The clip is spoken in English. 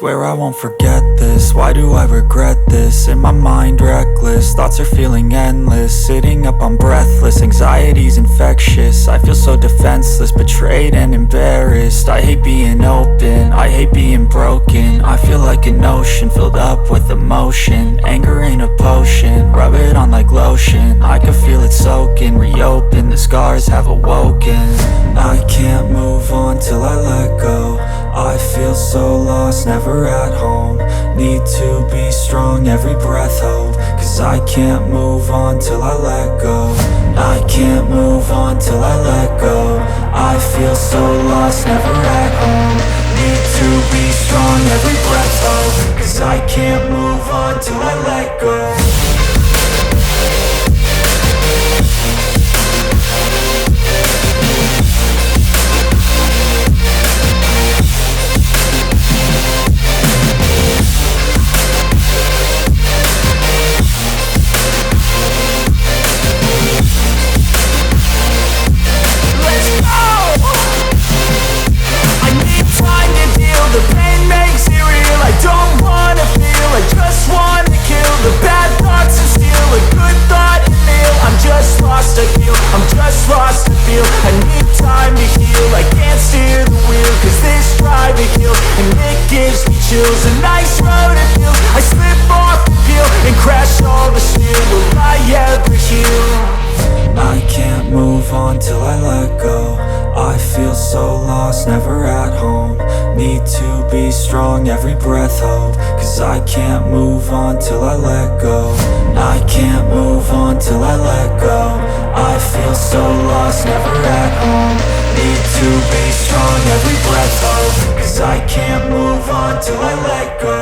Swear I won't forget this, why do I regret this? In my mind reckless, thoughts are feeling endless. Sitting up I'm breathless, anxiety's infectious. I feel so defenseless, betrayed and embarrassed. I hate being open, I hate being broken. I feel like an ocean filled up with emotion. Anger ain't a potion, rub it on like lotion. I can feel it soaking, reopen, the scars have awoken. I can't move on till I let go. I feel so lost, never at home. Need to be strong, every breath hope. Cause I can't move on till I let go. I can't move on till I let go. I feel so lost, never at home. Need to be strong, every breath hope. Cause I can't move on till I let go. The pain makes it real, I don't wanna feel, I just wanna kill the bad thoughts and steal a good thought and feel. I'm just lost, I feel, I'm just lost, I feel. I need time to heal, I can't steer the wheel. Cause this drive it kills, and it gives me chills. A nice road it feels, I slip off the peel and crash all the steel. Will I ever heal? I can't move on till I let go. I feel so lost, never at home. Need to be strong, every breath hope. Cause I can't move on till I let go. I can't move on till I let go. I feel so lost, never at home. Need to be strong, every breath hope. Cause I can't move on till I let go.